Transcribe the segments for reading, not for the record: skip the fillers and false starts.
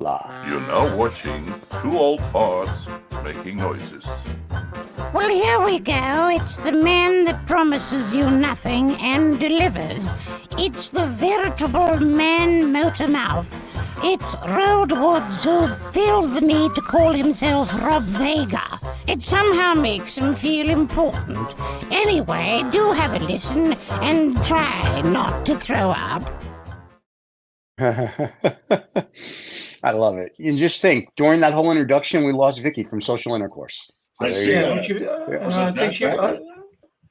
blah. You're now watching two old farts making noises. Well, here we go. It's the man that promises you nothing and delivers. It's the veritable man motor mouth. It's Road Woods who feels the need to call himself Rob Vega. It somehow makes him feel important. Anyway, do have a listen and try not to throw up. I love it. You just think, during that whole introduction, we lost Vicky from social intercourse. So I see that.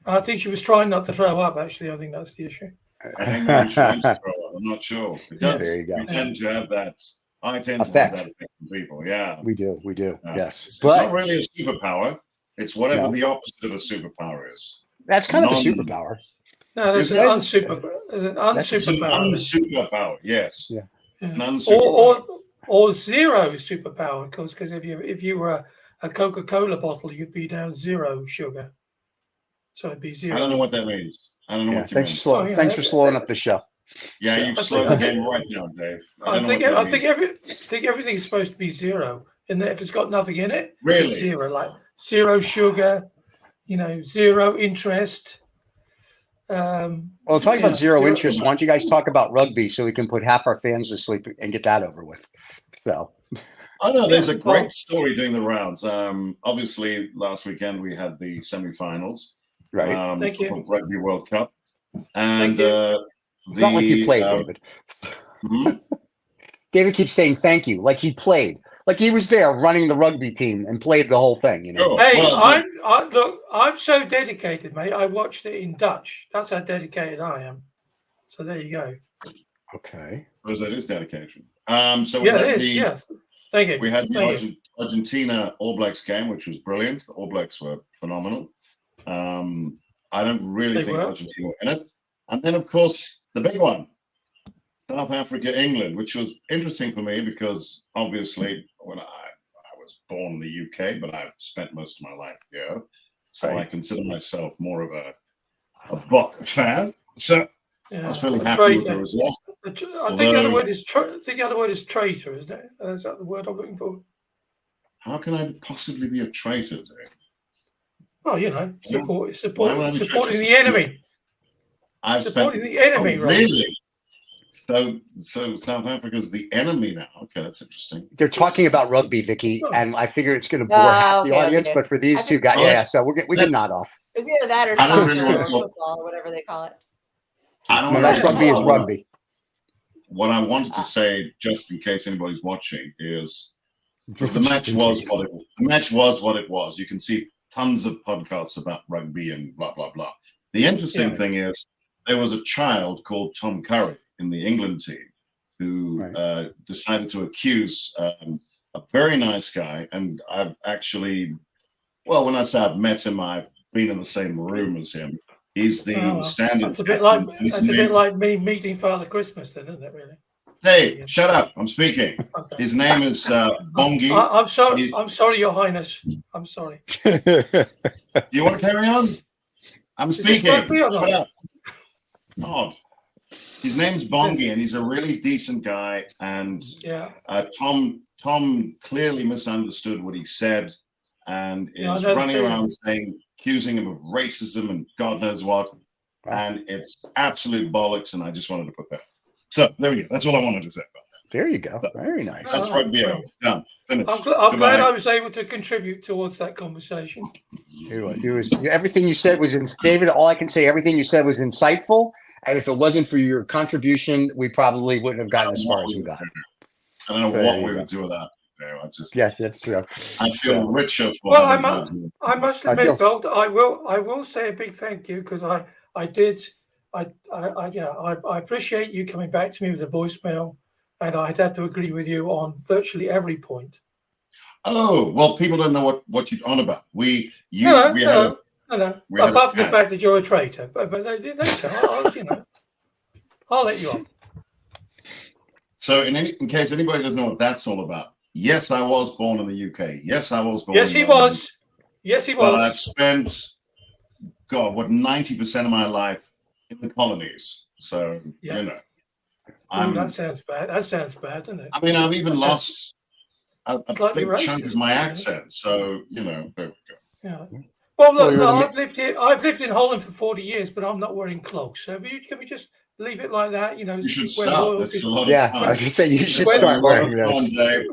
I think she was trying not to throw up, actually. I think that's the issue. I think maybe she wants to throw up. I'm not sure. Because there you go. we tend to have that. I tend Effect. to have that effect on people. Yeah. We do. Yes. It's But not really a superpower. It's whatever the opposite of a superpower is. that's kind of a superpower. No, there's an unsuperpower. It's an unsuperpower. Yes. Yeah. An unsuperpower. Or zero superpower, because if you were a Coca-Cola bottle, you'd be down zero sugar. So it'd be zero. I don't know what that means. I don't know what you mean. Thanks for slowing up the show. Yeah, you've slowed the game right now, Dave. I think everything's supposed to be zero, and if it's got nothing in it, really? It's zero, like zero sugar, zero interest. Well, talking about zero interest, why don't you guys talk about rugby so we can put half our fans to sleep and get that over with? So, I know there's a great story doing the rounds. Obviously, last weekend we had the semi-finals, right? Thank you. Of Rugby World Cup, and it's not like you played, David. David keeps saying thank you, like he played, like he was there running the rugby team and played the whole thing. Sure. Hey, I'm so dedicated, mate. I watched it in Dutch. That's how dedicated I am. So there you go. Okay. Because that is dedication. So it is. Yes. Thank you. We had the Argentina All Blacks game, which was brilliant. The All Blacks were phenomenal. I don't really think Argentina were in it. And then, of course, the big one, South Africa, England, which was interesting for me because obviously when I was born in the UK, but I've spent most of my life here. So I consider myself more of a Bock fan. So I was fairly happy with the result. I think the other word is traitor, isn't it? Is that the word I'm looking for? How can I possibly be a traitor, Dave? Well, supporting the enemy. Supporting the enemy, right? Really? So South Africa's the enemy now. Okay, that's interesting. They're talking about rugby, Vicky, and I figure it's going to bore half the audience, but for these two guys, so we can nod off. It's either that or soccer or football or whatever they call it. That's rugby is rugby. What I wanted to say, just in case anybody's watching, is the match was what it was. You can see tons of podcasts about rugby and blah blah blah. The interesting thing is there was a child called Tom Curry in the England team who decided to accuse a very nice guy. And I've actually, when I say I've met him, I've been in the same room as him. He's the standard. That's a bit like me meeting Father Christmas, then, isn't it? Really? Hey, shut up! I'm speaking. Okay. His name is Bongi. I'm sorry. I'm sorry, Your Highness. I'm sorry. You want to carry on? I'm speaking. Shut up. Odd. His name's Bongi, and he's a really decent guy. And Tom clearly misunderstood what he said, and is running around accusing him of racism and God knows what. And it's absolute bollocks. And I just wanted to put that. So there we go. That's all I wanted to say about that. There you go. So, very nice. That's rugby. Done. Finished. I'm glad I was able to contribute towards that conversation. Everything you said was David. All I can say, everything you said was insightful. And if it wasn't for your contribution, we probably wouldn't have gotten as far as we got. I don't know what we would do with that. Yes, that's true. I feel richer. I must admit, Bolt, I will say a big thank you because I appreciate you coming back to me with a voicemail, and I'd have to agree with you on virtually every point. Oh well, people don't know what you're on about. Apart from the fact that you're a traitor, but I'll let you on. So, in case anybody doesn't know what that's all about, yes, I was born in the UK. Yes, I was born. Yes, he was. Yes, he was. But I've spent, 90% of my life in the colonies. So that sounds bad. That sounds bad, doesn't it? I mean, I've even lost a slightly big chunk racist, of my isn't it? accent. So, there we go. Yeah. Well, look, you're no, the- I've lived here. I've lived in Holland for 40 years, but I'm not wearing clogs. So can we just leave it like that? You know, You should where start. It's a lot of Yeah, fun. I was just saying you should Well, start a lot of wearing fun, this. Dave.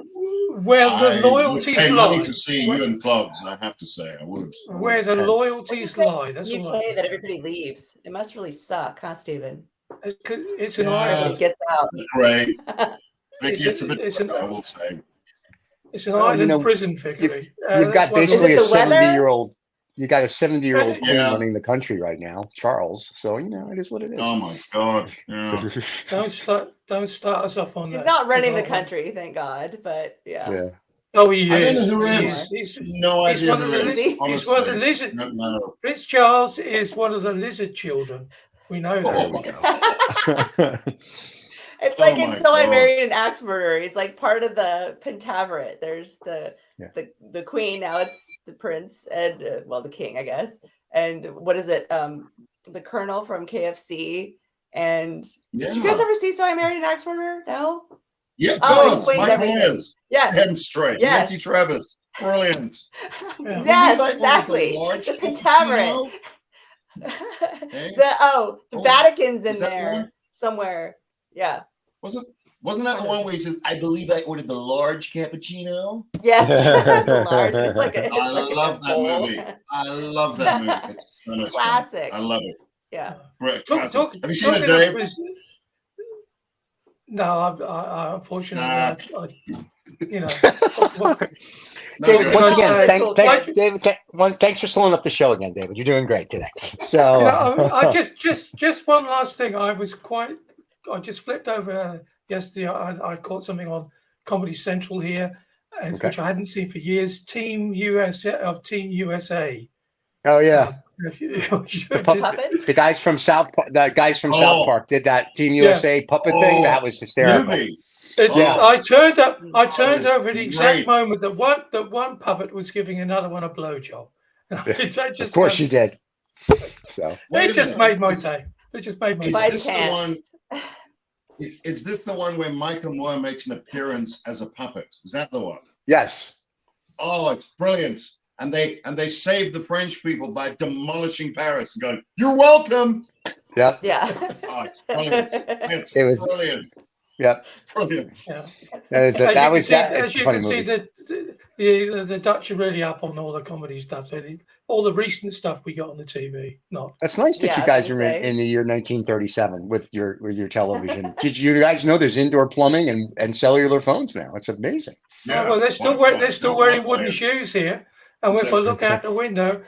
where the I would loyalties pay money lie. to see you in clogs, I have to say. I would. Where the Okay. loyalties What's it say lie. That's all. I UK can that say. everybody leaves. It must really suck, huh, Stephen? It's an Yeah. island. It gets out. Great. Vicky, It's it's a a- bit it's an- I will say. It's an Well, you island know, prison, Vickery. You've got Is basically it a the weather? 70-year-old. You got a 70-year-old queen Yeah. running the country right now, Charles. So it is what it is. Oh my God. Yeah. Don't start us off on that. He's not running the Because I- country, thank God. But yeah. Oh, he I don't is. know who He is. He's No he's idea one of who the it Is is. he? he's one of the Honestly. lizard. No. Prince Charles is one of the lizard children. We know There that. we go. It's like Oh in my So I God. Married an Axe Murderer. He's like part of the Pentaveret. There's the the queen. Now it's the prince and the king, I guess. And what is it? The colonel from KFC. And did you guys ever see So I Married an Axe Murderer? No. Yeah, Oh, it God, explains Mike everything. Myers. Yeah. Head straight. Yes. Nancy Travis. Brilliant. Yeah. Yes, Like one of the exactly. large The kids, Pentaveret. Hey? The Oh, Vatican's in is that the there one? somewhere. Yeah. Wasn't that the one where he said, "I believe I ordered the large cappuccino"? Yes. The large. It's like a, it's I like love a that bowl. movie. I love that movie. It's so much fun. Classic. I love it. Yeah. Great. Classic. Have you seen it, talking of Dave? No, I unfortunately, Nah. No, David, good. once again, Cool. thanks for slowing up the show again, David. You're doing great today. So I just one last thing. I just flipped over yesterday. I caught something on Comedy Central here, which I hadn't seen for years. Team USA. oh yeah, Puppets? the guys from South Park did that Team Yeah. USA puppet thing. Oh, That was hysterical. Movie. Yeah. I turned it's over at the exact great. moment that one puppet was giving another one a blowjob. Of course you did. So Wait It a just minute. made my day. It just made my Is day. this the one? Pants. Is this the one where Michael Moore makes an appearance as a puppet? Is that the one? yes, Oh, it's brilliant. And they saved the French people by demolishing Paris and going, "You're welcome." yep, Yeah. Oh, it's brilliant. It's It was- brilliant. yep. It's brilliant. Yeah. As you funny can see, movie. the Dutch are really up on all the comedy stuff. So all the recent stuff we got on the TV. Not That's nice that Yeah, you I guys was are gonna in say. the year 1937 with your television. Did you guys know there's indoor plumbing and cellular phones now? It's amazing. Yeah, well, they're still Wi-Fi. wearing No wooden Wi-Fi. shoes here. And if I look out the window,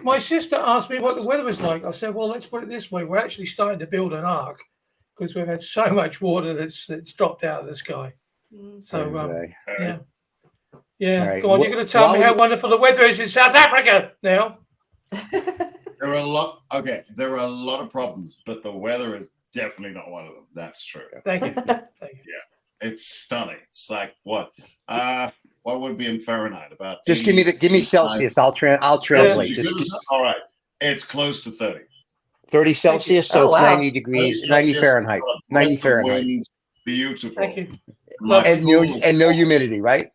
my sister asked me what the weather was like. I said, well, let's put it this way: we're actually starting to build an ark because we've had so much water that's dropped out of the sky. So Anyway. yeah. All right. Go on, you're going to tell me how wonderful the weather is in South Africa now. There are a lot. Okay, there are a lot of problems, but the weather is definitely not one of them. That's true. Thank you. Thank you. It's stunning. It's like what would it be in Fahrenheit? About Just give me Celsius. I'll translate. Yes, Just all right. It's close to 30. 30 Celsius, so Oh, it's wow. 90 degrees, 30 90 Celsius, Fahrenheit, 90 with the Fahrenheit, wind, beautiful. Thank you. My and pool is- no humidity, right?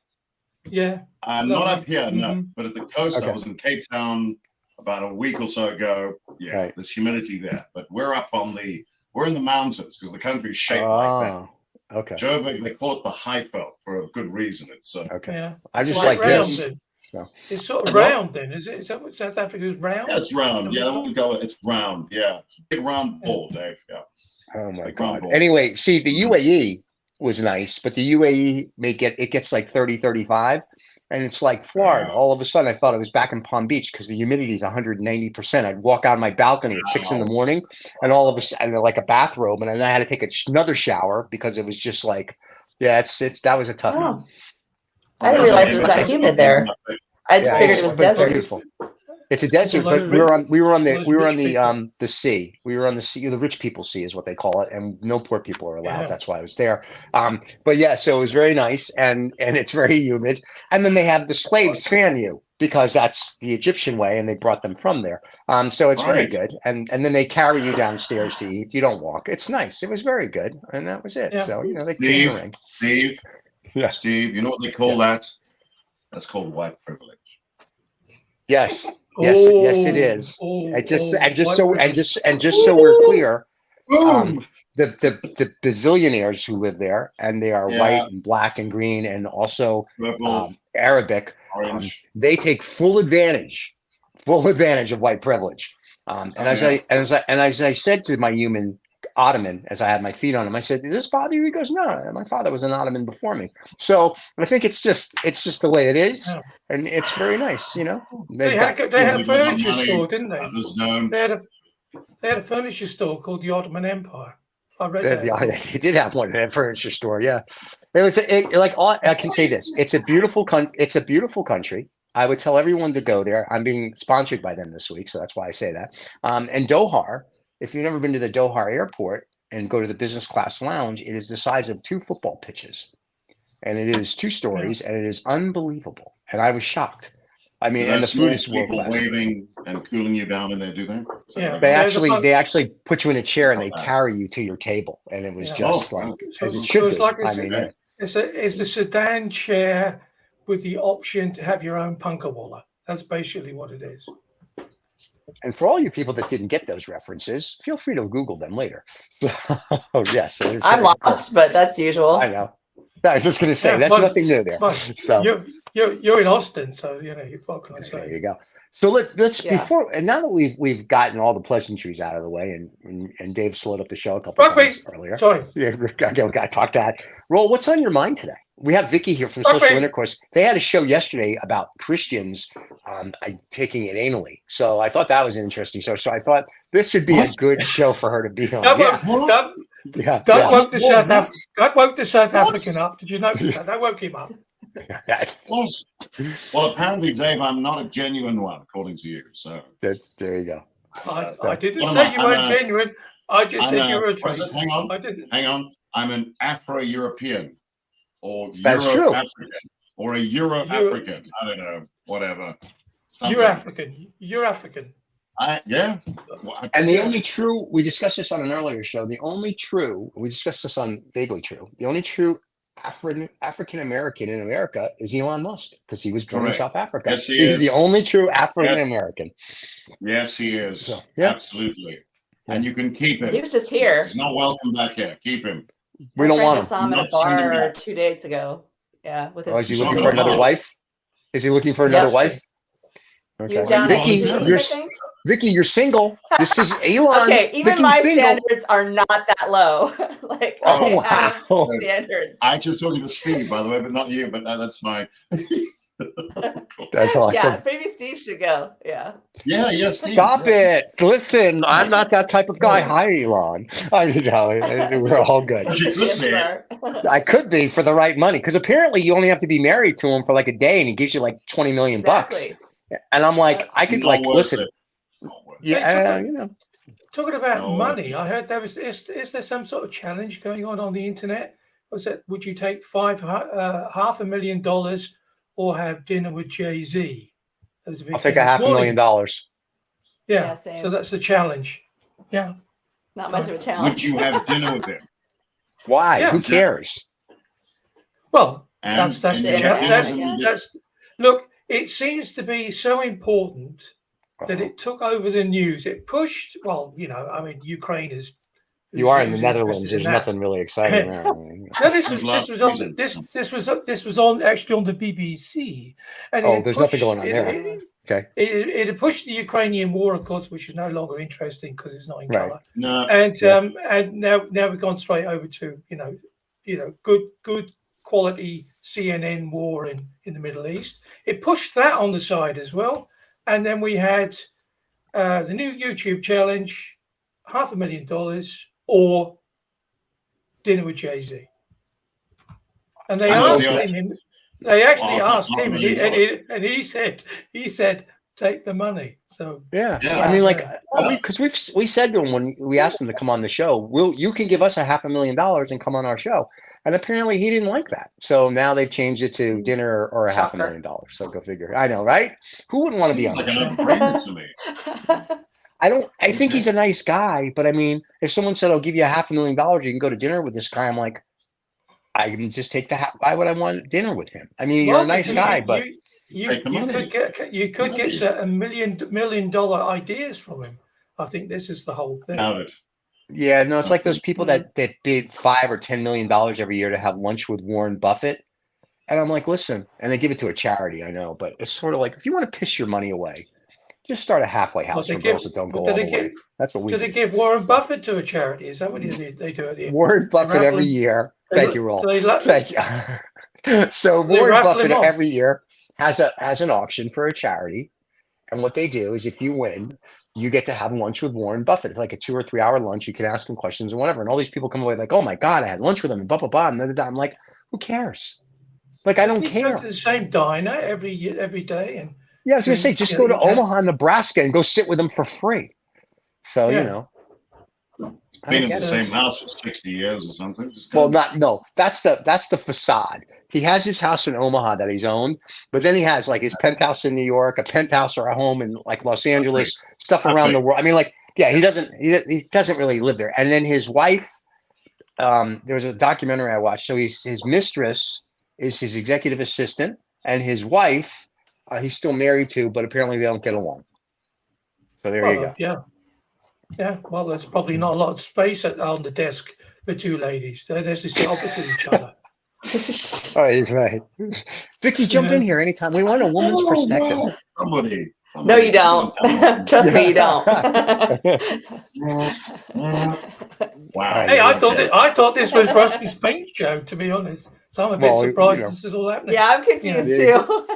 Yeah. Not up here, no. Mhm. But at the coast, I Okay. was in Cape Town about a week or so ago. Yeah, Right. there's humidity there, but we're in the mountains because the country's shaped like that. Oh, okay. Joburg, they call it the Highveld for a good reason. It's Okay. Yeah. I just It's like round this. then. So. It's sort of What? round then, is it? Is that what South Africa's round? yeah, it's round. Yeah, we'll go. It's round. Yeah, it's a big round ball, Dave. Yeah. Oh my Big God. round ball. Anyway, see, the UAE was nice, but the UAE gets like 30, 35. And it's like Florida. All of a sudden, I thought I was back in Palm Beach because the humidity is 190%. I'd walk out on my balcony at 6 in the morning, and all of a sudden, like a bathrobe, and then I had to take another shower because it was just like, yeah, that was a tough one. Oh. I didn't realize it was that humid there. I just Yeah, figured it was it's been desert. beautiful. It's a desert, those but we were on those rich people. the sea. We were on the sea, the rich people sea is what they call it, and no poor people are allowed. Yeah. That's why I was there. But yeah, so it was very nice, and it's very humid. And then they have the slaves fan you because that's the Egyptian way, and they brought them from there. So it's very Right. good. And then they carry you downstairs to eat. You don't walk. It's nice. It was very good, and that was it. Yeah. So they kiss the ring. Steve, Yeah. Steve, you know what they call that? That's called white privilege. Yes. Yes, it is. And just so we're clear, Boom! the bazillionaires who live there, and they are Yeah. white and black and green, and also Purple, Arabic. orange. They take full advantage of white privilege. And as I said to my human Ottoman, as I had my feet on him, I said, "Does this bother you?" He goes, "No, my father was an Ottoman before me." So I think it's just the way it is, Yeah. and it's very nice, They had a furniture money, store, didn't they? Others don't. They had a furniture store called the Ottoman Empire. I read They that. did have one in a furniture store. Yeah, it was I can say this: it's a beautiful country. I would tell everyone to go there. I'm being sponsored by them this week, so that's why I say that. And Doha, if you've never been to the Doha airport and go to the business class lounge, it is the size of 2 football pitches, and it is 2 stories, and it is unbelievable. And I was shocked. I mean, and the food is world people class. waving and cooling you down in there, do they? Yeah. They There's a actually put you in a chair and they Okay. carry you to your table, and it was Yeah. just Oh, like So- as it so should it's be. like I mean, okay. It's a sedan chair with the option to have your own punkawalla. That's basically what it is. and for all you people that didn't get those references, feel free to Google them later. So, yes, it is I'm very cool. lost, but that's usual. I know. I was just going to say Yeah, that's well, nothing new there. well, So You're in Austin, so what can I there say? you go. So let's Yeah. before and now that we've gotten all the pleasantries out of the way, and Dave slowed up the show a couple Rugby. times earlier. Sorry. Yeah, we got to talk that. Roll, what's on your mind today? We have Vicky here from Rugby. Social Intercourse. They had a show yesterday about Christians taking it anally. So I thought that was an interesting show. So I thought this would be a good show for her to be on. That woke the South African up. Did you notice that? That woke him up. Well, apparently, Dave, I'm not a genuine one, according to you. So There you go. I didn't Well, say you I'm weren't a- genuine. I just said you were a what is it? traitor. Hang on. I didn't. Hang on. I'm an Afro-European or That's true. Euro-African or a Euro-African. I don't know. Whatever. Something. You're African. You're African. Yeah. And the only true, we discussed this on an earlier show, we discussed this on Vaguely True, the only true African American in America is Elon Musk, because he was born in Correct. South Africa. Yes, he He's is. the only true African American. Yes, he is. So, yeah. Absolutely. And you can keep him. He was just here. He's not welcome back here. Keep him. We don't want him. I saw him at a Not sending him bar back. 2 days ago. Yeah, with his. Oh, is he He's looking not for gonna another lie. wife? Is he looking for another Yes. wife? He was Okay. down at Vicky, Humidity, you're I think. Vicky, you're single. This is Elon. Okay, even Vicky's my single. standards are not that low. Like, Oh, I wow. have standards. I just talking to Steve, by the way, but not you. But that's fine. That's awesome. Yeah, maybe Steve should go. Yeah. Yeah, Steve. Stop yeah. it. Listen, I'm not that type of guy. Hi, Elon. We're all good. But you could Yes, be. you are. I could be for the right money, because apparently you only have to be married to him for like a day and he gives you like 20 million bucks. Exactly. And I'm like, I could Not like, worth listen, it. Not worth it. yeah, Talking about No, money, I heard there was. Is there some sort of challenge going on the internet? Was it? Would you take $500,000 or have dinner with Jay-Z? That was a big I'll take thing a this morning. $500,000. Yeah, Yeah, same. so that's the challenge. Yeah. Not much of a Would challenge. you have dinner with him? Why? Yeah. Who cares? Well, And, that's and the you yeah, have that's, dinners and you that's look. It seems to be so important that it took over the news. It pushed. Well, I mean, Ukraine is. You are in the who's Netherlands. interested in There's that. nothing really exciting there. No, this was on season. this was on actually on the BBC. And Oh, it there's nothing pushed- going on there. Okay. It had pushed the Ukrainian war, of course, which is no longer interesting because it's not in Right. color. No, And Yeah. and now we've gone straight over to good quality CNN war in the Middle East. It pushed that on the side as well. And then we had the new YouTube challenge, $500,000 or dinner with Jay-Z. And they I know asked the him. They actually Well, asked him, and he said take the money. So Yeah. Yeah. I mean, like, Yeah. because we said to him when we asked him to come on the show, you can give us $500,000 and come on our show. And apparently he didn't like that. So now they've changed it to dinner or Shocker. $500,000. So go figure. I know, right? Who wouldn't want to be Seems on like the an show? no-brainer to me. I think he's a nice guy, but I mean, if someone said, I'll give you $500,000, you can go to dinner with this guy, I'm like, I can just take why would I want dinner with him? I mean, you're a nice guy, but you Take the money. could get a million dollar ideas from him. I think this is the whole thing. Doubt it. yeah, no, it's like those people that bid $5 or $10 million every year to have lunch with Warren Buffett. And I'm like, listen, and they give it to a charity, I know, but it's sort of like, if you want to piss your money away, just start a halfway house they for give- girls that don't go but all they the give- way. That's what we Do they do. give Warren Buffett to a charity? Is that what they do at the end? Warren Buffett raffle every him- year. They- Thank you, Roll. they let- Thank you. So They Warren raffle Buffett him off. every year has an auction for a charity, and what they do is if you win, you get to have lunch with Warren Buffett. It's like a 2 or 3 hour lunch. You can ask him questions and whatever. And all these people come away like, "Oh my God, I had lunch with him," and blah blah blah. And I'm like, who cares? Like, I don't You go care. to the same diner every day, and Yeah, I was gonna say, just go to Omaha, Nebraska, and go sit with him for free. So Yeah. you know, I Been don't in get the it. same house for 60 years or something. Just go. Well, no, that's the facade. He has his house in Omaha that he's owned, but then he has like his penthouse in New York, a penthouse or a home in like Los Angeles, stuff around the world. I mean, like, yeah, he doesn't really live there. And then his wife, there was a documentary I watched. So his mistress is his executive assistant, and his wife, he's still married to, but apparently they don't get along. So there you go. Yeah. Well, there's probably not a lot of space on the desk for two ladies. They're just the opposite of each other. Oh, he's right. Vicky, jump in here anytime. We want a woman's perspective. Somebody. No, you don't. Trust me, you don't. Wow. Hey, I thought this was Rusty's paint show. To be honest, so I'm a bit surprised this is all happening. Yeah, I'm confused too.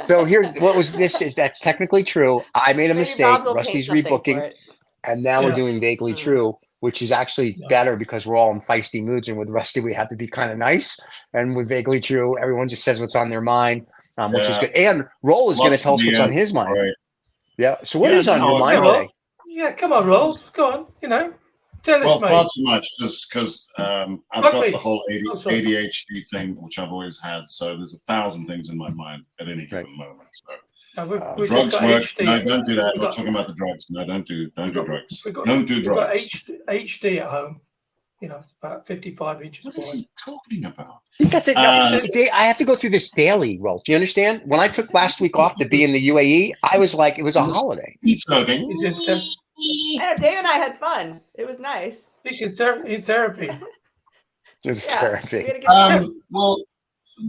So here's what was this is that's technically true. I made a Maybe mistake. Bob's will Rusty's paint something for rebooking, it. and now we're Yeah. doing vaguely true, which is actually better because we're all in feisty moods. And with Rusty, we have to be kind of nice. And with vaguely true, everyone just says what's on their mind, which is good. And Roll is going to tell us what's on his mind. Right. Yeah. So what is on your mind Roll. today? Yeah, come on, Rolls. Go on. Tell us, Well, mate. not so much because I've got Rugby. the whole sorry. ADHD thing, which I've always had. So there's 1,000 things in my mind at any given moment. So No, we've drugs just got work. HD. No, don't do that. We've We're got- talking about the drugs. No, don't do drugs. We've got, Don't do we've got drugs. HD at home. It's about 55 inches What is wide. he talking about? Because I have to go through this daily, Roll. Do you understand? When I took last week off to be in the UAE, I was like, it was a holiday. He's talking. Yeah, Dave and I had fun. It was nice. He's in therapy. It's Yeah, therapy. we had a good time. Well,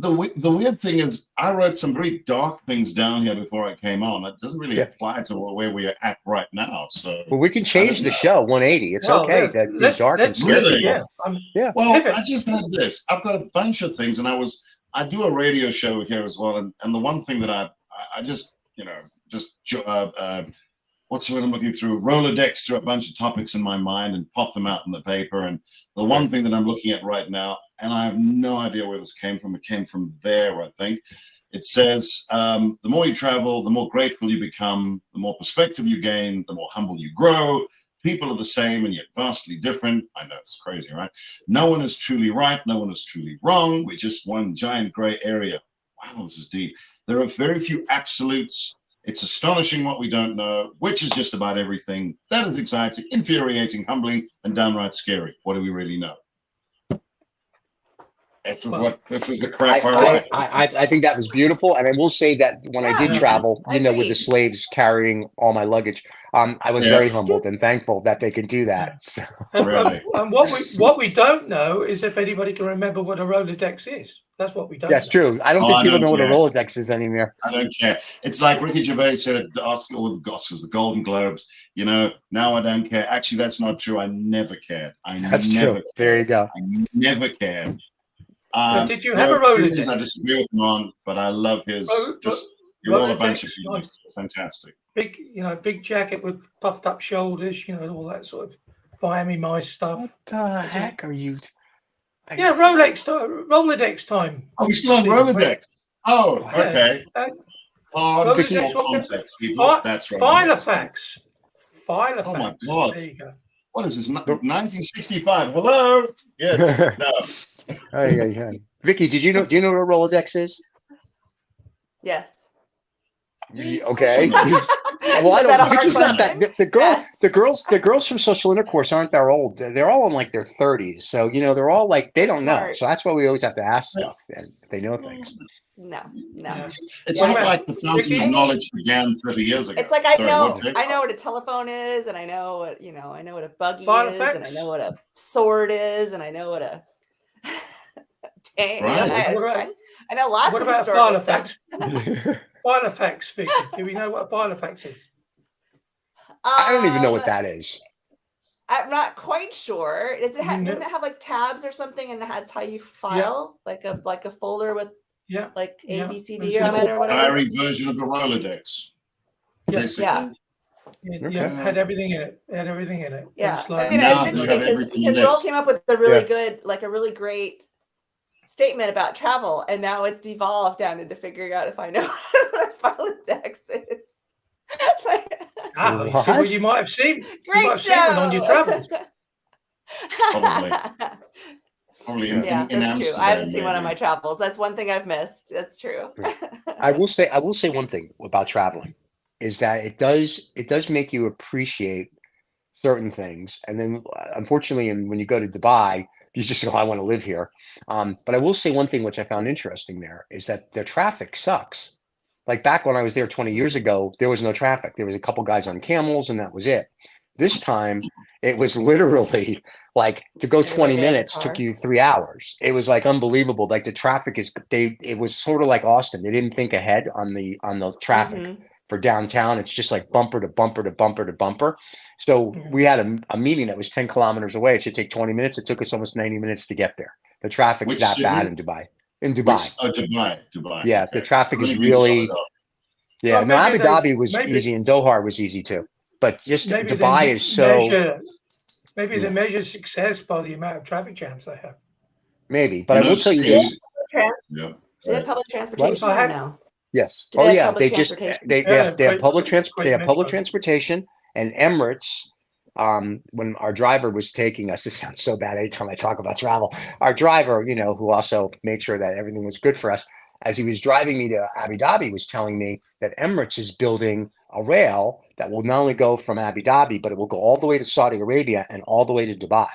the weird thing is, I wrote some very dark things down here before I came on. It doesn't really apply to where we are at right now. So, Well, we can change the show 180. It's Well, okay. yeah, That let's- dark and let's scary. really- Yeah. well, Pivot. I just had this. I've got a bunch of things, and I do a radio show here as well. And the one thing that I just what's the word I'm looking through? Rolodex through a bunch of topics in my mind and pop them out in the paper. And the one thing that I'm looking at right now, and I have no idea where this came from. It came from there, I think. It says, the more you travel, the more grateful you become, the more perspective you gain, the more humble you grow. People are the same and yet vastly different. I know it's crazy, right? No one is truly right. No one is truly wrong. We're just one giant gray area. Wow, this is deep. There are very few absolutes. It's astonishing what we don't know, which is just about everything. That is exciting, infuriating, humbling, and downright scary. What do we really know? This is the crap I write. I think that was beautiful, and I will say that when I did travel, I with agree. the slaves carrying all my luggage, I was very humbled and thankful that they can do that. So, Really? And what we don't know is if anybody can remember what a Rolodex is. That's what we don't that's know. true. I don't think people know what a Rolodex is anymore. I don't care. It's like Ricky Gervais said at the Oscars, the Golden Globes. Now I don't care. Actually, that's not true. I never cared. That's true. There you go. I never cared. Did you have a Rolodex? I disagree with him on, but I love his. You're all a bunch of people. It's fantastic. Big jacket with puffed up shoulders. All that sort of Miami Mice stuff. What the heck are you? Yeah, Rolodex time. Oh, we still on Rolodex. Oh, okay. Cards Rugby for Discussion. context, people. That's right. Filofax. Filofax. Oh my God. There you go. What is this? 1965. Hello. Yes. No. Yeah. Vicky, do you know what a Rolodex is? Yes. Okay. Well, I Was that a don't. hard Vicky's not question? that. The girls from social intercourse aren't that old. They're all in like their 30s. So they're all like they don't know. Smart. So that's why we always have to ask stuff, and they know things. No. Yeah. It's Yeah. not like the fountain Vicky? of knowledge began 30 years ago. It's like I Sorry, know what, Dave? what a telephone is, and I know what I know what a buggy Filofax? is, and I know what a sword is, and I know what a tank. Right. I know lots What of about historical Filofax? stuff. Filofax speaking. Do we know what a Filofax is? I don't even know what that is. I'm not quite sure. Doesn't No. it have like tabs or something, and that's how you file like a folder with Yeah. like A, Yeah. B, C, It's D on it or whatever? Diary version of the Rolodex. Yeah. Basically. Yeah. Yeah, had everything in it. It had everything in it. Yeah, It's like, I mean, Now it's you interesting have everything in because Roll this. came up with a really good, like a really great statement about travel, and now it's devolved down into figuring out if I know what a Filodex is. you see what you might have seen. You might Great have seen one on your travels. Probably. Probably in Yeah, in that's true. Amsterdam, I haven't seen one on maybe. my travels. That's one thing I've missed. That's true. I will say one thing about traveling is that it does make you appreciate certain things, and then unfortunately, and when you go to Dubai, you just go, I want to live here. But I will say one thing which I found interesting there is that their traffic sucks. Like back when I was there 20 years ago, there was no traffic. There was a couple guys on camels, and that was it. This time, it was literally like to go 20 minutes took you 3 hours. It was like unbelievable. Like the traffic it was sort of like Austin. They didn't think ahead on the traffic for downtown. It's just like bumper to bumper to bumper to bumper. So we had a meeting that was 10 kilometers away. It should take 20 minutes. It took us almost 90 minutes to get there. The traffic's Which that city? bad in Dubai. In Dubai. Dubai. Yeah, Okay. the traffic is Maybe really. Yeah, Well, no, Abu maybe Dhabi was maybe- easy and Doha was easy too. But just Maybe Dubai they is so. Maybe they measure success by the amount of traffic jams they have. Maybe, but I will tell you this. Yeah. Do they have public transportation What? or no? Yes. Do they Oh have yeah. public They just transportation? they have public metro. transportation, and Emirates. When our driver was taking us, this sounds so bad anytime I talk about travel. Our driver, who also made sure that everything was good for us, as he was driving me to Abu Dhabi, was telling me that Emirates is building a rail that will not only go from Abu Dhabi, but it will go all the way to Saudi Arabia and all the way to Dubai.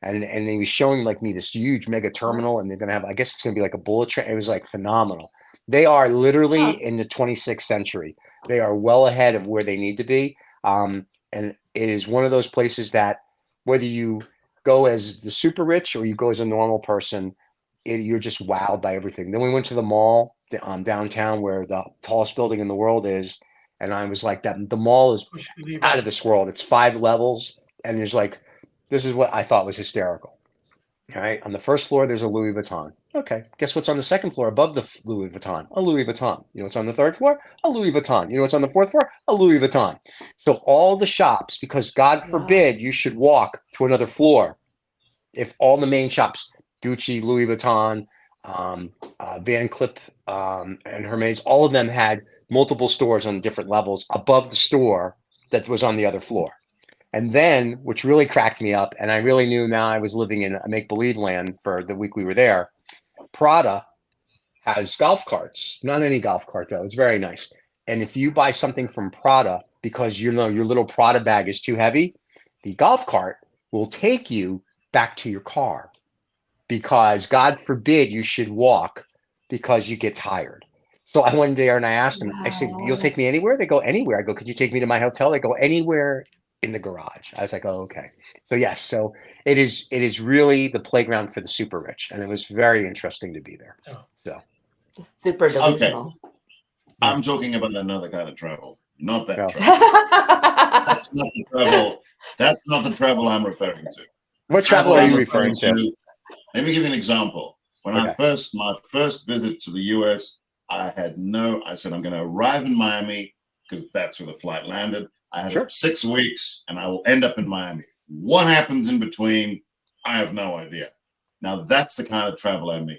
And he was showing like me this huge mega terminal, and they're gonna have, I guess it's gonna be like a bullet train. It was like phenomenal. They are literally in the 26th century. They are well ahead of where they need to be. And it is one of those places that whether you go as the super rich or you go as a normal person, you're just wowed by everything. Then we went to the mall downtown where the tallest building in the world is. And I was like, that the mall is out of this world. It's 5 levels. And there's like, this is what I thought was hysterical. All right. On the first floor, there's a Louis Vuitton. Okay. Guess what's on the second floor above the Louis Vuitton? A Louis Vuitton. You know what's on the third floor? A Louis Vuitton. You know what's on the fourth floor? A Louis Vuitton. So all the shops, because God forbid you should walk to another floor. If all the main shops, Gucci, Louis Vuitton, Van Cleef, and Hermes, all of them had multiple stores on different levels above the store that was on the other floor. And then, which really cracked me up, and I really knew now I was living in a make-believe land for the week we were there, Prada has golf carts. Not any golf cart, though. It's very nice. And if you buy something from Prada because your little Prada bag is too heavy, the golf cart will take you back to your car because God forbid you should walk because you get tired. So I went there and I asked them, I said, you'll take me anywhere? They go, anywhere. I go, could you take me to my hotel? They go, anywhere in the garage. I was like, oh, okay. So yes, so it is really the playground for the super rich. And it was very interesting to be there. So Just super delusional. Okay. I'm talking about another kind of travel, not that No. travel. That's not the travel. That's not the travel I'm referring to. what travel are I'm you referring to? Let me give you an example. When my first visit to the US, I said, I'm going to arrive in Miami because that's where the flight landed. I had 6 weeks and I will end up in Miami. What happens in between? I have no idea. Now that's the kind of travel I mean,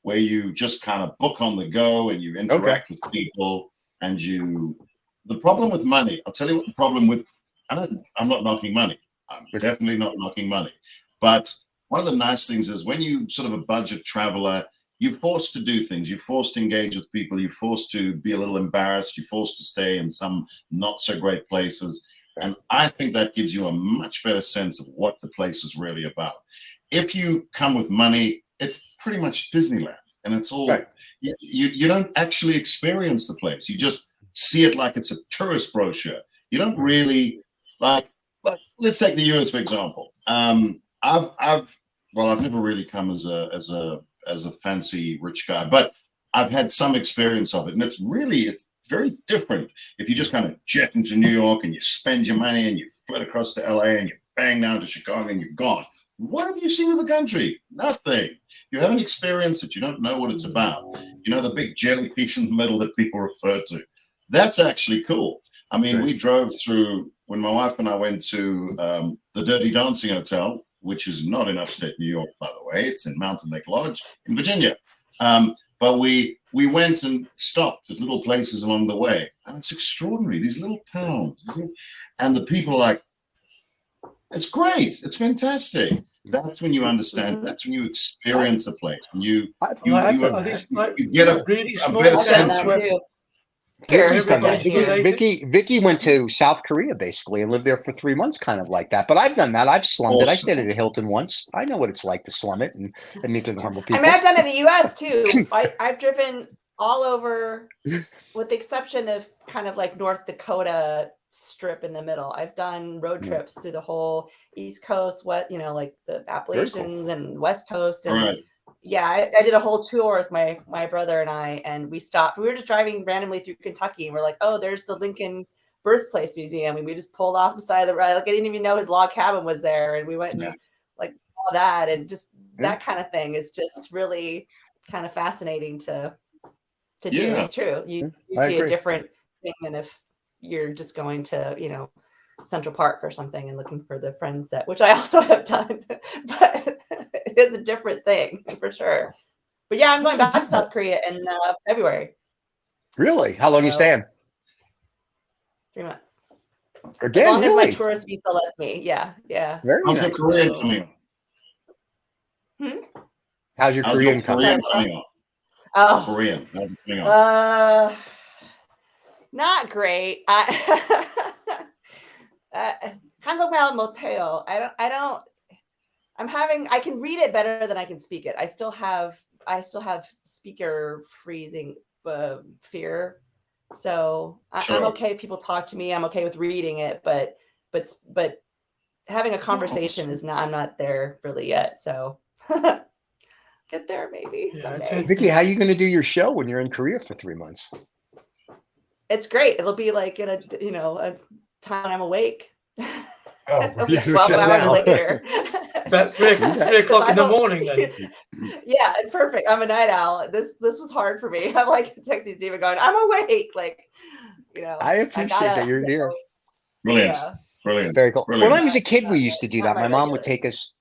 where you just kind of book on the go and you interact with people and the problem with money, I'll tell you what the problem with, I'm not knocking money. I'm definitely not knocking money. But one of the nice things is when you sort of a budget traveler, you're forced to do things. You're forced to engage with people. You're forced to be a little embarrassed. You're forced to stay in some not so great places. And I think that gives you a much better sense of what the place is really about. If you come with money, it's pretty much Disneyland. And it's all, right. You don't actually experience the place. You just see it like it's a tourist brochure. You don't really, like let's take the US, for example. I've never really come as a fancy rich guy, but I've had some experience of it, and it's very different if you just kind of jet into New York and you spend your money and you flit across to LA and you bang down to Chicago and you're gone. What have you seen of the country? Nothing. You haven't experienced it. You don't know what it's about. You know, the big jellyfish in the middle that people refer to. That's actually cool. I mean, we drove through, when my wife and I went to the Dirty Dancing Hotel, which is not in upstate New York, by the way. It's in Mountain Lake Lodge in Virginia. But we went and stopped at little places along the way. And it's extraordinary, these little towns. And the people are like, it's great. It's fantastic. That's when you understand. That's when you experience a place. And you get a better sense of it. Vicky went to South Korea basically and lived there for 3 months, kind of like that. But I've done that. I've slummed it. I stayed at a Hilton once. I know what it's like to slum it and meet the normal people. I mean, I've done it in the U.S. too. I've driven all over, with the exception of kind of like North Dakota strip in the middle. I've done road trips through the whole East Coast, like the Appalachians and West Coast, and yeah, I did a whole tour with my brother and I, and we stopped. We were just driving randomly through Kentucky, and we're like, oh, there's the Lincoln Birthplace Museum, and we just pulled off the side of the road. Like, I didn't even know his log cabin was there, and we went and like all that, and just that kind of thing is just really kind of fascinating to do. It's true. You see a different thing than if you're just going to Central Park or something and looking for the Friends set, which I also have done, but it is a different thing for sure. But yeah, I'm going back to South Korea in February. Really? How long are you staying? 3 months. Again, as long as my tourist visa lets me. Yeah. Very How's nice. your Korean coming on? How's your Korean coming on? Oh, Korean. How's it coming on? Not great. 한국말 못해요. I can read it better than I can speak it. I still have speaker freezing fear. So I'm okay if people talk to me. I'm okay with reading it, but having a conversation is not. I'm not there really yet. So get there maybe someday. Vicky, how are you going to do your show when you're in Korea for 3 months? It's great. It'll be like in a time I'm awake. Oh, 12 hours later. About 3 o'clock in the morning then. Yeah, it's perfect. I'm a night owl. This was hard for me. I'm like texting Steve going, I'm awake. I appreciate that you're here. Brilliant. Brilliant. Very cool. Brilliant. When I was a kid, we used to do that. My mom would take us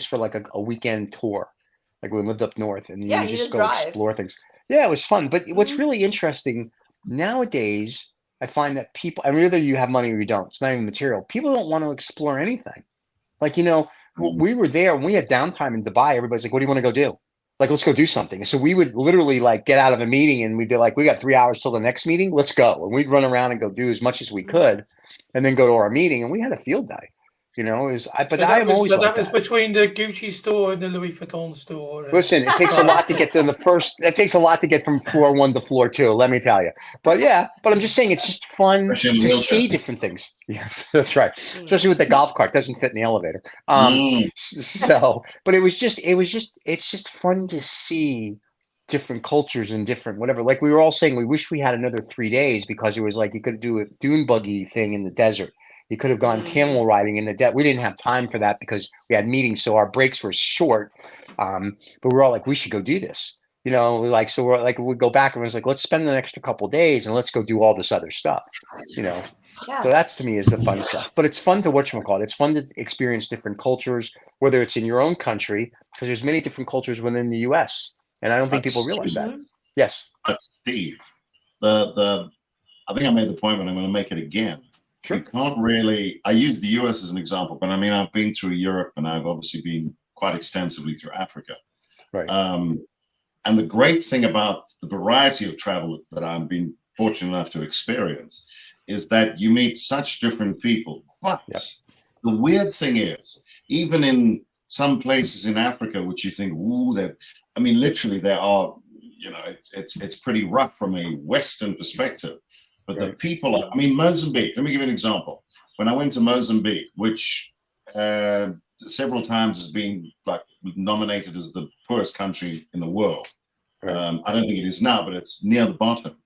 for like a weekend tour. Like we lived up north and you just go explore things. Yeah, it was fun. But what's really interesting nowadays, I find that people, and whether you have money or you don't, it's not even material. People don't want to explore anything. Like, we were there and we had downtime in Dubai. Everybody's like, what do you want to go do? Like, let's go do something. So we would literally like get out of a meeting and we'd be like, we got 3 hours till the next meeting. Let's go. And we'd run around and go do as much as we could and then go to our meeting. And we had a field day. That was between the Gucci store and the Louis Vuitton store. Listen, it takes a lot to get to it takes a lot to get from floor 1 to floor 2, let me tell you. But I'm just saying it's just fun to see different things. Yes, that's right. Especially with the golf cart, doesn't fit in the elevator. But it's just fun to see different cultures and different whatever. Like we were all saying, we wish we had another 3 days because it was like you could do a dune buggy thing in the desert. You could have gone camel riding in the desert. We didn't have time for that because we had meetings, so our breaks were short. But we're all like, we should go do this. We go back and it was like, let's spend the extra couple of days and let's go do all this other stuff. So that's to me is the fun stuff. But it's fun to whatchamacallit. It's fun to experience different cultures, whether it's in your own country, because there's many different cultures within the US. And I don't think people realize that. Yes. But Steve, the I think I made the point, but I'm going to make it again. Sure. You can't really. I use the US as an example, but I mean, I've been through Europe, and I've obviously been quite extensively through Africa. Right. And the great thing about the variety of travel that I've been fortunate enough to experience is that you meet such different people. But the weird thing is, even in some places in Africa, which you think, ooh, I mean, literally, there are, you know, it's pretty rough from a Western perspective. But the people are, I mean, Mozambique, let me give you an example. When I went to Mozambique, which several times has been like nominated as the poorest country in the world. Right. I don't think it is now, but it's near the bottom.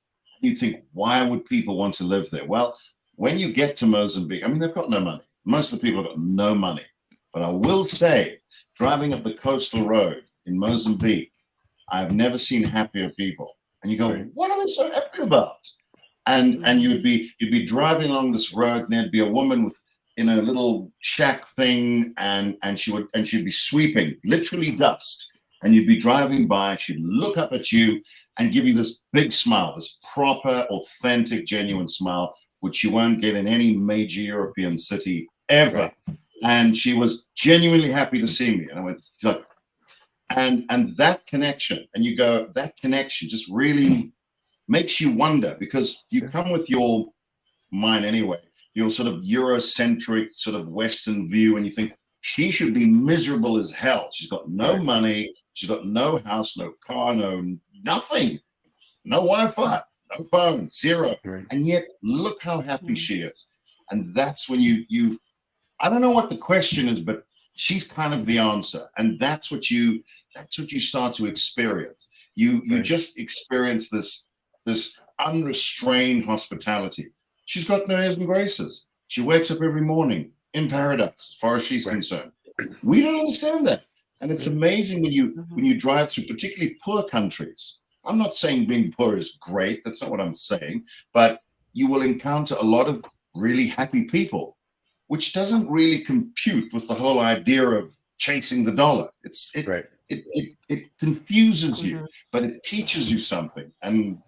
You think, why would people want to live there? Well, when you get to Mozambique, I mean, they've got no money. Most of the people have got no money. But I will say, driving up the coastal road in Mozambique, I've never seen happier people. And you go, what are they so happy about? And you'd be driving along this road, and there'd be a woman with in a little shack thing, and she'd be sweeping literally dust, and you'd be driving by, she'd look up at you and give you this big smile, this proper, authentic, genuine smile, which you won't get in any major European city ever. Right. And she was genuinely happy to see me. And I went, she's like, and that connection, and you go, that connection just really makes you wonder, because you come with your mind anyway, your sort of Eurocentric sort of Western view, and you think she should be miserable as hell. She's got no money, she's got no house, no car, no nothing, no Wi-Fi, no phone, zero. Right. And yet look how happy she is. And that's when you I don't know what the question is, but she's kind of the answer. And that's what you start to experience. You just experience this unrestrained hospitality. She's got no airs and graces. She wakes up every morning in paradise, as far as she's concerned. We don't understand that. And it's amazing when you drive through particularly poor countries. I'm not saying being poor is great. That's not what I'm saying. But you will encounter a lot of really happy people, which doesn't really compute with the whole idea of chasing the dollar. It confuses you, but it teaches you something. And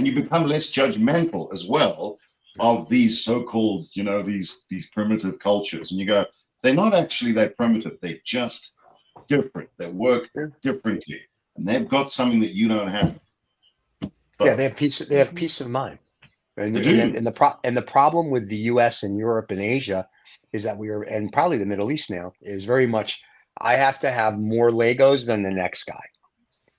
you become less judgmental as well of these so-called, you know, these primitive cultures. And you go, they're not actually that primitive. They're just different. They work differently, and they've got something that you don't have. But, they have peace of mind. And the problem with the U.S. and Europe and Asia is that and probably the Middle East now, is very much, I have to have more Legos than the next guy,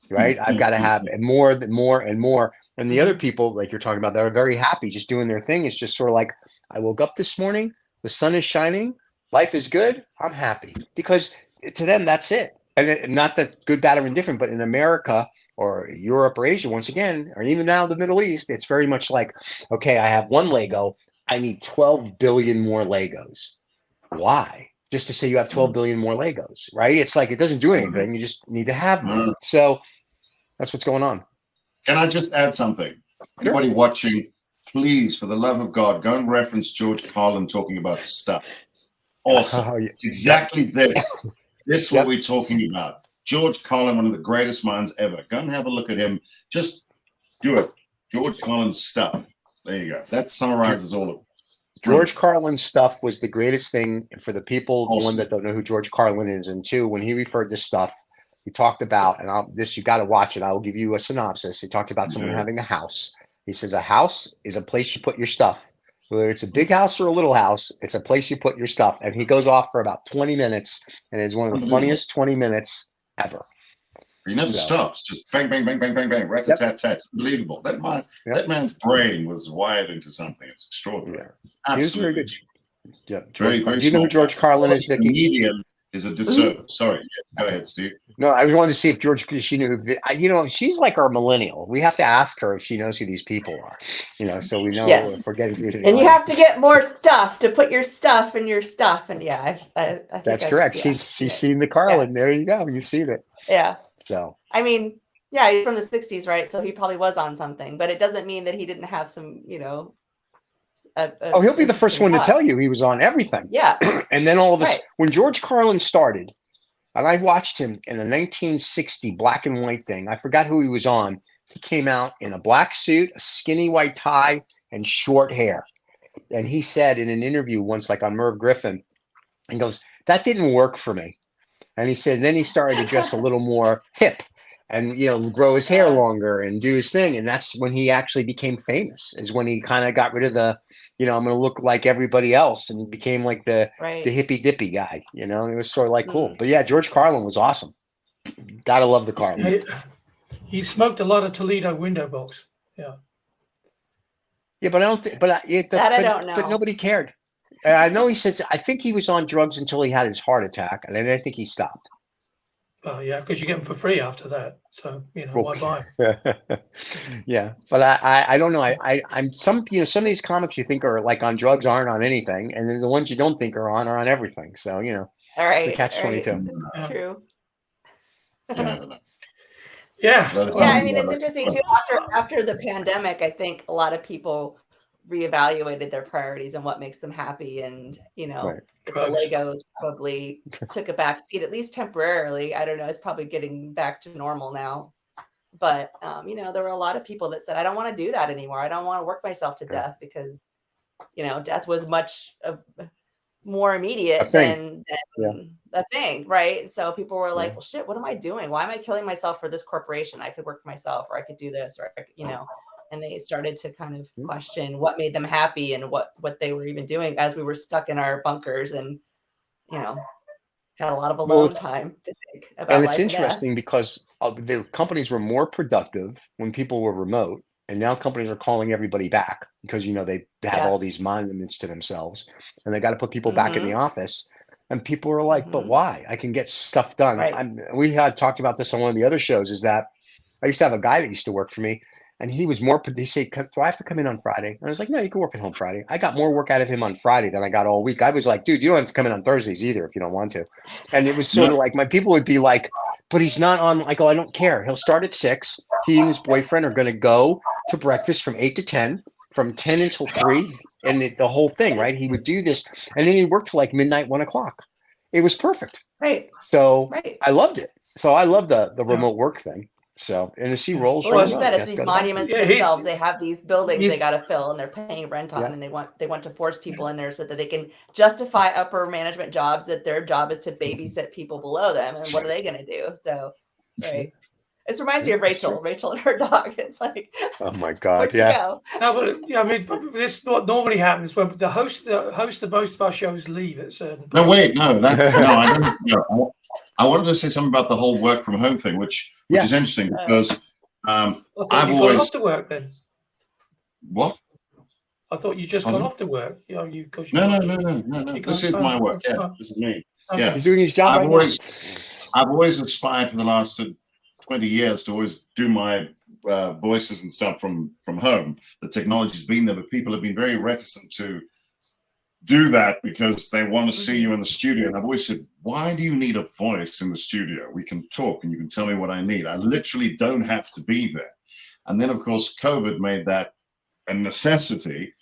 right? I've got to have more and more. And the other people, like you're talking about, that are very happy just doing their thing, is just sort of like, I woke up this morning, the sun is shining, life is good, I'm happy. Because to them, that's it. And not that good, bad, or indifferent, but in America or Europe or Asia, once again, or even now the Middle East, it's very much like, okay, I have one Lego, I need 12 billion more Legos. Why? Just to say you have 12 billion more Legos, right? It's like, it doesn't do anything. You just need to have more. So that's what's going on. Can I just add something? Anybody watching, please, for the love of God, go and reference George Carlin talking about stuff. Awesome. It's exactly this. This is what we're talking about. George Carlin, one of the greatest minds ever. Go and have a look at him. Just do it. George Carlin's stuff. There you go. That summarizes all of this. George Carlin's stuff was the greatest thing for the people, one that don't know who George Carlin is, and two, when he referred to stuff, he talked about, and you got to watch it. I will give you a synopsis. He talked about someone having a house. He says a house is a place you put your stuff. Whether it's a big house or a little house, it's a place you put your stuff. And he goes off for about 20 minutes, and it's one of the funniest 20 minutes ever. He never stops. Just bang, bang, bang, bang, bang, bang, rat-a-tat-tat. It's unbelievable. That man's brain was wired into something. It's extraordinary. Absolutely. Very good. Yeah. Very, very. Do you know who George Carlin is, Vicky? Medium is a disservice. Sorry. Go ahead, Steve. No, I was wanting to see if she knew who, she's like our millennial. We have to ask her if she knows who these people are, so we know if we're getting through to the audience. You have to get more stuff to put your stuff in your stuff. And I think that's correct. She's seen the Carlin. There you go. You've seen it. Yeah. So, I mean, he's from the 60s, right? So he probably was on something, but it doesn't mean that he didn't have some, he'll be the first one to tell you he was on everything. Yeah. And then all of this, when George Carlin started, and I watched him in a 1960 black and white thing, I forgot who he was on. He came out in a black suit, a skinny white tie, and short hair. And he said in an interview once, like on Merv Griffin, and goes, that didn't work for me. And he said, then he started to dress a little more hip and, grow his hair longer and do his thing. And that's when he actually became famous, is when he kind of got rid of the, I'm going to look like everybody else. And he became like the hippy dippy guy, and it was sort of like cool. But yeah, George Carlin was awesome. Gotta love the Carlin. He smoked a lot of Toledo window box. Yeah. Yeah, but I don't think, I don't know. But nobody cared. And I know he said, I think he was on drugs until he had his heart attack. And then I think he stopped. Oh, yeah, because you get them for free after that. So, why buy? Yeah. But I don't know. I'm some of these comics you think are like on drugs aren't on anything. And then the ones you don't think are on everything. So, all right. It's a catch-22. That's true. Yeah. I mean, it's interesting too. After the pandemic, I think a lot of people reevaluated their priorities and what makes them happy, and the Legos probably took a back seat, at least temporarily. I don't know. It's probably getting back to normal now, but there were a lot of people that said, "I don't want to do that anymore. I don't want to work myself to death," because death was much more immediate than a thing, right? So people were like, well, shit, what am I doing? Why am I killing myself for this corporation? I could work for myself, or I could do this, or and they started to kind of question what made them happy and what they were even doing as we were stuck in our bunkers and had a lot of alone time to think about. And it's interesting because the companies were more productive when people were remote. And now companies are calling everybody back because, they have all these monuments to themselves and they got to put people back in the office. And people are like, but why? I can get stuff done. Right. We had talked about this on one of the other shows, is that I used to have a guy that used to work for me and he was more, he said, do I have to come in on Friday? And I was like, no, you can work at home Friday. I got more work out of him on Friday than I got all week. I was like, dude, you don't have to come in on Thursdays either if you don't want to. And it was sort of like, my people would be like, but he's not on, I go, I don't care. He'll start at 6. He and his boyfriend are going to go to breakfast from 8 to 10, from 10 until 3, and the whole thing, right? He would do this, and then he worked till like midnight, 1 o'clock. It was perfect. Right. So I loved it. So I love the remote work thing. So, and to see roles. Well, like you said, it's these monuments to themselves. They have these buildings they got to fill, and they're paying rent on, and they want to force people in there so that they can justify upper management jobs that their job is to babysit people below them. And what are they going to do? So, right. It reminds me of Rachel and her dog. It's like, oh my God, No, but I mean, this what normally happens when the host of most of our shows leave at certain points. No, wait, no, that's I don't know. I wanted to say something about the whole work from home thing, which is interesting because I've always gone off to work then. What? I thought you just gone off to work. No. This is my work. Yeah, this is me. Okay. Yeah, he's doing his job. I've always aspired for the last 20 years to always do my voices and stuff from home. The technology's been there, but people have been very reticent to do that because they want to see you in the studio. And I've always said, why do you need a voice in the studio? We can talk and you can tell me what I need. I literally don't have to be there. And then, of course, COVID made that a necessity.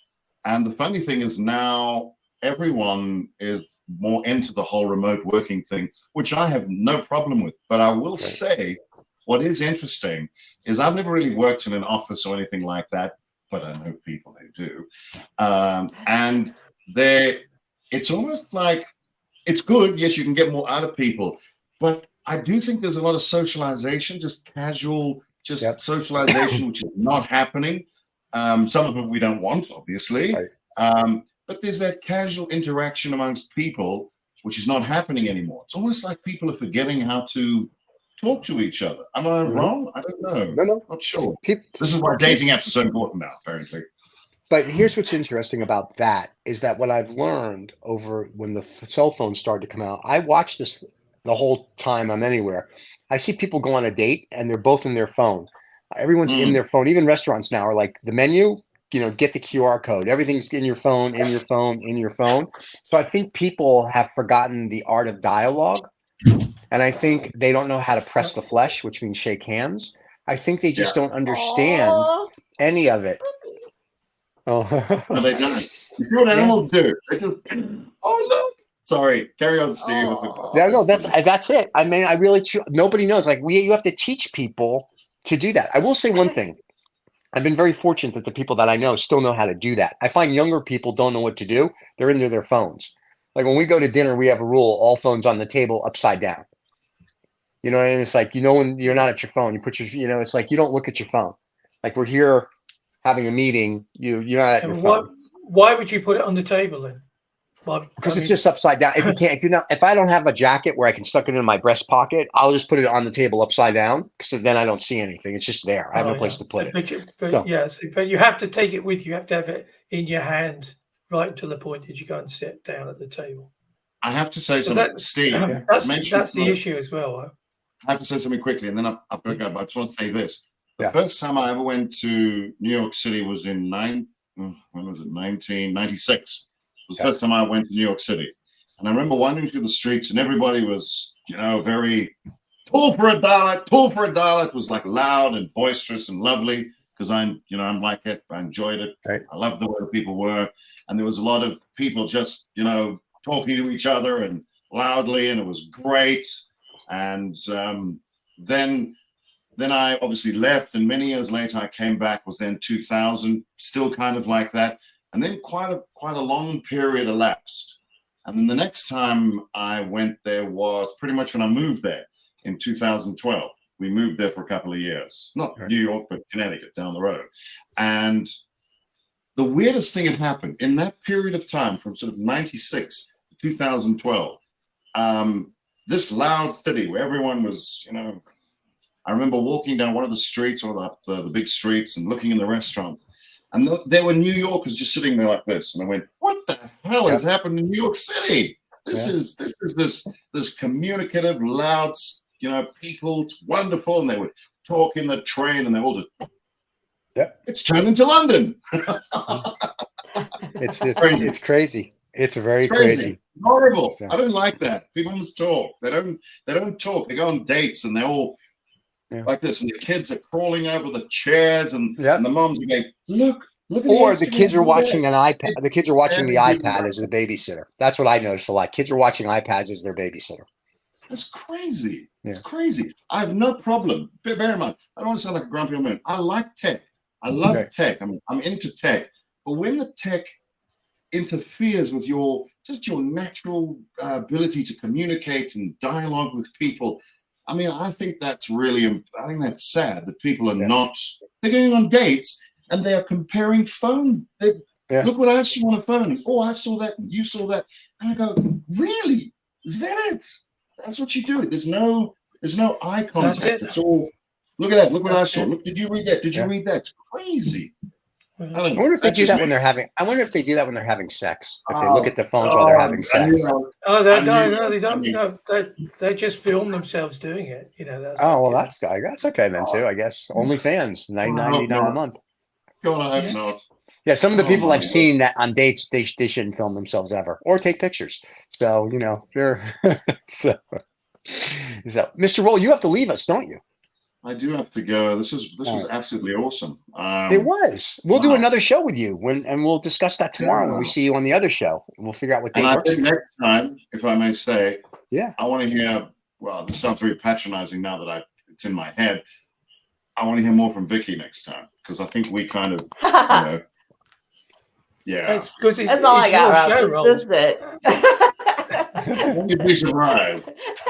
And the funny thing is now everyone is more into the whole remote working thing, which I have no problem with. But I will say, what is interesting is I've never really worked in an office or anything like that, but I know people who do. And it's almost like, it's good. Yes, you can get more out of people. But I do think there's a lot of socialization, just casual, socialization, which is not happening. Some of it we don't want, obviously. Right. But there's that casual interaction amongst people, which is not happening anymore. It's almost like people are forgetting how to talk to each other. Am I wrong? I don't know. No. Not sure. This is why dating apps are so important now, apparently. But here's what's interesting about that is that what I've learned over when the cell phones started to come out, I watch this the whole time I'm anywhere. I see people go on a date and they're both in their phone. Everyone's in their phone. Even restaurants now are like the menu, get the QR code. Everything's in your phone, in your phone, in your phone. So I think people have forgotten the art of dialogue. And I think they don't know how to press the flesh, which means shake hands. I think they just don't understand any of it. Oh, no, they don't. You see what animals do? They just, look. Sorry, carry on, Steve. No, that's it. I mean, I really nobody knows. Like you have to teach people to do that. I will say one thing. I've been very fortunate that the people that I know still know how to do that. I find younger people don't know what to do. They're into their phones. Like when we go to dinner, we have a rule: all phones on the table upside down. You know, and it's like, when you're not at your phone, you put your, it's like you don't look at your phone. Like we're here having a meeting, you're not at your phone. Why would you put it on the table then? Because it's just upside down. If I don't have a jacket where I can stuck it in my breast pocket, I'll just put it on the table upside down because then I don't see anything. It's just there. I have no place to put it. But you have to take it with you. You have to have it in your hand right to the point that you go and sit down at the table. I have to say something, Steve. That's the issue as well. I have to say something quickly, and then I've got to go. But I just want to say this: the first time I ever went to New York City was in 1996. It was the first time I went to New York City. And I remember wandering through the streets and everybody was, very pull for a dollar. It was like loud and boisterous and lovely because I'm like it. I enjoyed it. Right. I loved the way the people were. And there was a lot of people just, talking to each other and loudly, and it was great. And then I obviously left, and many years later I came back, was then 2000, still kind of like that. And then quite a long period elapsed. And then the next time I went there was pretty much when I moved there in 2012. We moved there for a couple of years, not New York, but Connecticut down the road. And the weirdest thing had happened in that period of time from sort of 96 to 2012. This loud city where everyone was, I remember walking down one of the streets, or the big streets, and looking in the restaurants. And there were New Yorkers just sitting there like this, and I went, "What the hell has happened in New York City? This is this communicative, loud, people. It's wonderful." And they would talk in the train, and they all just, it's turned into London. It's crazy. It's very crazy. Horrible. I don't like that. People must talk. They don't talk. They go on dates, and they're all. Like this, and the kids are crawling over the chairs, and the moms are going, look at or the kids are watching an iPad. The kids are watching the iPad as the babysitter. That's what I noticed a lot. Kids are watching iPads as their babysitter. That's crazy. It's crazy. I have no problem. Bear in mind, I don't want to sound like a grumpy old man. I like tech. I love tech. I'm into tech. But when the tech interferes with your natural ability to communicate and dialogue with people, I think that's that's sad that people are not, they're going on dates and they are comparing phone. Look what I saw on a phone. Oh, I saw that. And you saw that. And I go, really? Is that it? That's what you do. There's no eye contact. It's all, look at that. Look what I saw. Look, did you read that? Did you read that? It's crazy. I wonder if they do that when they're having. I wonder if they do that when they're having sex. If they look at the phones while they're having sex. No, they don't. No, they just film themselves doing it. That's okay then too. I guess OnlyFans, $9.99 a month. God, I hope not. Yeah, some of the people I've seen that on dates, they shouldn't film themselves ever or take pictures. So so Mr. Roll, you have to leave us, don't you? I do have to go. This was absolutely awesome. It was. We'll do another show with you and we'll discuss that tomorrow when we see you on the other show. We'll figure out what day works. I think next time, if I may say, I want to hear. Well, this sounds very patronizing now that it's in my head. I want to hear more from Vicky next time because I think we kind of, It's because that's all I got. This is it. You'd be surprised.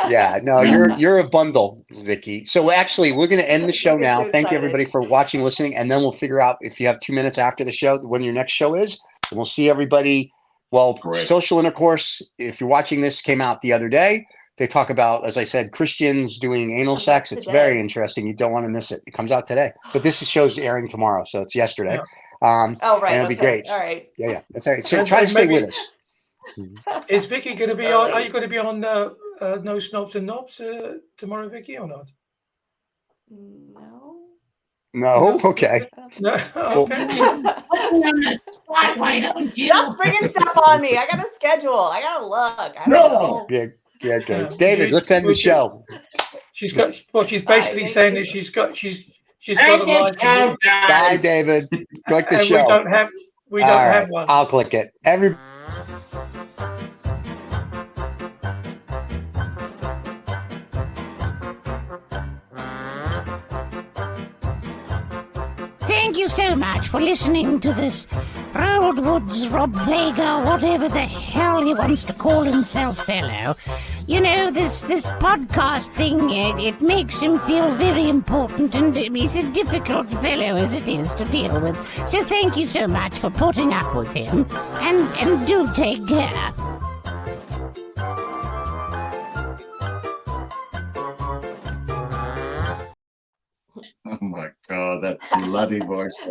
Yeah, no, you're a bundle, Vicky. So actually, we're going to end the show now. Thank you everybody for watching, listening, and then we'll figure out if you have 2 minutes after the show when your next show is. And we'll see everybody. Well, Social Intercourse. If you're watching this, came out the other day. They talk about, as I said, Christians doing anal sex. It's very interesting. You don't want to miss it. It comes out today, but this show's airing tomorrow, so it's yesterday. Right. And it'll be great. All right. Yeah, that's all right. So try to stay with us. Is Vicky going to be on? Are you going to be on No Snobs and Knobs tomorrow, Vicky, or not? No. Okay. No. Okay. Why don't you stop bringing stuff on me? I got a schedule. I got to look. I don't know. Yeah. Good. David, let's end the show. She's got. Well, she's basically saying that she's got a life. Bye, David. Click the show. We don't have one. I'll click it. Thank you so much for listening to this Roald Woods, Rob Vega, whatever the hell he wants to call himself, fellow. You know, this podcast thing, it makes him feel very important, and he's a difficult fellow as it is to deal with. So thank you so much for putting up with him, and do take care. Oh my God, that bloody voice.